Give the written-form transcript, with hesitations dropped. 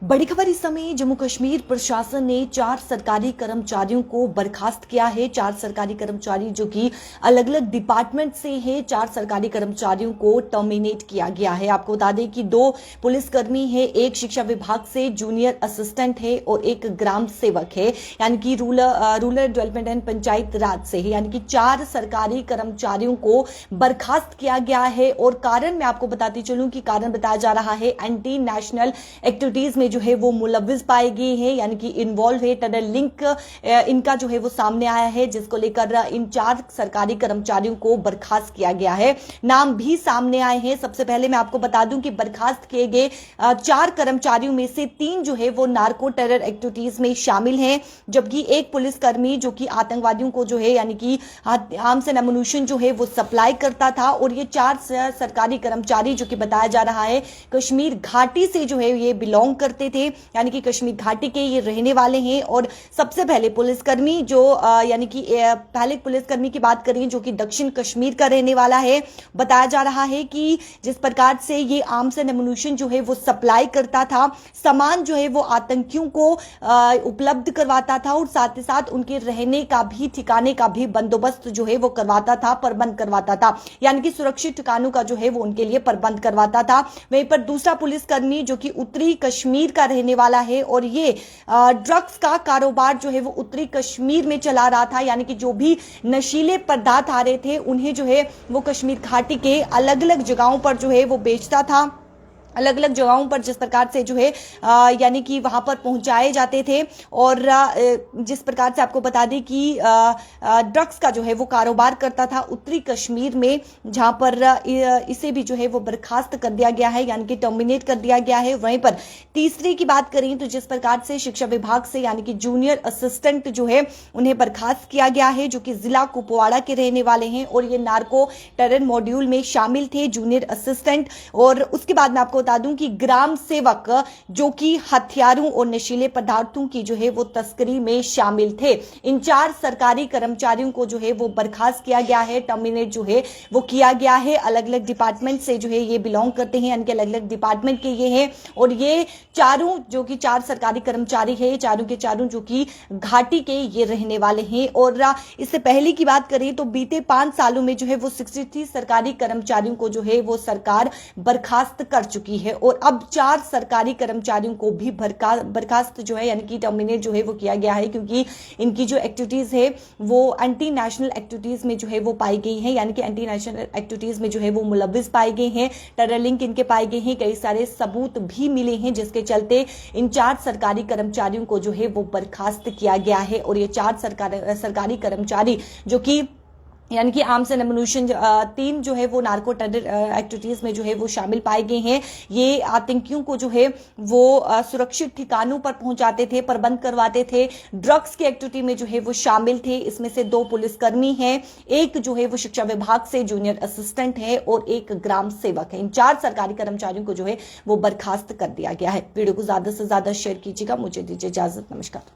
बड़ी खबर इस समय जम्मू कश्मीर प्रशासन ने 4 सरकारी कर्मचारियों को बर्खास्त किया है। 4 सरकारी कर्मचारी जो कि अलग अलग डिपार्टमेंट से हैं, 4 सरकारी कर्मचारियों को टर्मिनेट किया गया है। आपको बता दें कि 2 पुलिसकर्मी है, एक शिक्षा विभाग से जूनियर असिस्टेंट है और एक ग्राम सेवक है, यानी कि रूरल डेवलपमेंट एंड पंचायत राज से है। यानी कि 4 सरकारी कर्मचारियों को बर्खास्त किया गया है और कारण मैं आपको बताती चलूं कि कारण बताया जा रहा है एंटी नेशनल एक्टिविटीज में जो है वो मुलविस पाए गए हैं, यानी कि इन्वॉल्व है। टेरर लिंक इनका जो है वो सामने आया है, जिसको लेकर इन 4 सरकारी कर्मचारियों को बर्खास्त किया गया है। नाम भी सामने आए हैं। सबसे पहले मैं आपको बता दूं कि बर्खास्त किए गए 4 कर्मचारियों में से 3 जो है वो नार्को टेरर एक्टिविटीज में शामिल हैं, जबकि एक पुलिसकर्मी जो कि आतंकवादियों को जो है यानी कि आर्म्स एंड एमुनिशन जो है वो सप्लाई करता था। और ये 4 सरकारी कर्मचारी जो कि बताया जा रहा है कश्मीर घाटी से जो है ये बिलोंग करते थे, यानी कि कश्मीर घाटी के ये रहने वाले हैं। और सबसे पहले पुलिसकर्मी जो यानी कि पहले पुलिसकर्मी की बात करें जो कि दक्षिण कश्मीर का रहने वाला है, बताया जा रहा है कि जिस प्रकार से ये आर्म्स एंड एमुनिशन जो है वो सप्लाई करता था, सामान जो है वो आतंकियों को उपलब्ध करवाता था और साथ ही साथ उनके रहने का भी ठिकाने का भी बंदोबस्त जो है वो करवाता था, प्रबंध करवाता था, यानी कि सुरक्षित ठिकानों का जो है वो उनके लिए प्रबंध करवाता था। वहीं पर दूसरा पुलिसकर्मी जो कि उत्तरी कश्मीर का रहने वाला है और ये ड्रग्स का कारोबार जो है वो उत्तरी कश्मीर में चला रहा था, यानी कि जो भी नशीले पदार्थ आ रहे थे उन्हें जो है वो कश्मीर घाटी के अलग अलग जगहों पर जो है वो बेचता था। अलग अलग जगहों पर जिस प्रकार से जो है यानी कि वहां पर पहुंचाए जाते थे। और जिस प्रकार से आपको बता दें कि ड्रग्स का जो है वो कारोबार करता था उत्तरी कश्मीर में, जहां पर इसे भी जो है वो बर्खास्त कर दिया गया है, यानी कि टर्मिनेट कर दिया गया है। वहीं पर तीसरे की बात करें तो जिस प्रकार से शिक्षा विभाग से यानी कि जूनियर असिस्टेंट जो है उन्हें बर्खास्त किया गया है, जो कि जिला कुपवाड़ा के रहने वाले हैं और ये नार्को टेरर मॉड्यूल में शामिल थे, जूनियर असिस्टेंट। और उसके बाद में आपको बता दूं कि ग्राम सेवक जो कि हथियारों और नशीले पदार्थों की जो है वो तस्करी में शामिल थे। इन 4 सरकारी कर्मचारियों को जो है वो बर्खास्त किया गया है, टर्मिनेट जो है वो किया गया है। अलग अलग डिपार्टमेंट से जो है ये बिलोंग करते हैं, इनके अलग अलग डिपार्टमेंट के ये हैं। और ये चारों जो कि 4 सरकारी कर्मचारी है, चारों के चारों जो कि घाटी के ये रहने वाले हैं। और इससे पहले की बात करें तो बीते 5 सालों में जो है वो 63 सरकारी कर्मचारियों को जो है वो सरकार बर्खास्त कर चुकी है और अब 4 सरकारी कर्मचारियों को भी बर्खास्त जो है यानी कि टर्मिनेट जो है वो किया गया है, क्योंकि इनकी जो एक्टिविटीज है वो एंटी नेशनल एक्टिविटीज में जो है वो पाई गई है, यानी कि एंटी नेशनल एक्टिविटीज में जो है वो मुलविस पाए गए हैं, टेरर लिंक इनके पाए गए हैं, कई सारे सबूत भी मिले हैं, जिसके चलते इन 4 सरकारी कर्मचारियों को जो है वो बर्खास्त किया गया है। और ये 4 सरकारी कर्मचारी जो कि यानी कि आर्म्स एंड एमुनिशन 3 जो है वो नार्को टेरर एक्टिविटीज में जो है वो शामिल पाए गए हैं। ये आतंकियों को जो है वो सुरक्षित ठिकानों पर पहुंचाते थे, प्रबंध करवाते थे, ड्रग्स की एक्टिविटी में जो है वो शामिल थे। इसमें से 2 पुलिसकर्मी हैं, एक जो है वो शिक्षा विभाग से जूनियर असिस्टेंट है और एक ग्राम सेवक है। इन 4 सरकारी कर्मचारियों को जो है वो बर्खास्त कर दिया गया है। वीडियो को ज्यादा से ज्यादा शेयर कीजिएगा। मुझे दीजिए इजाजत। नमस्कार।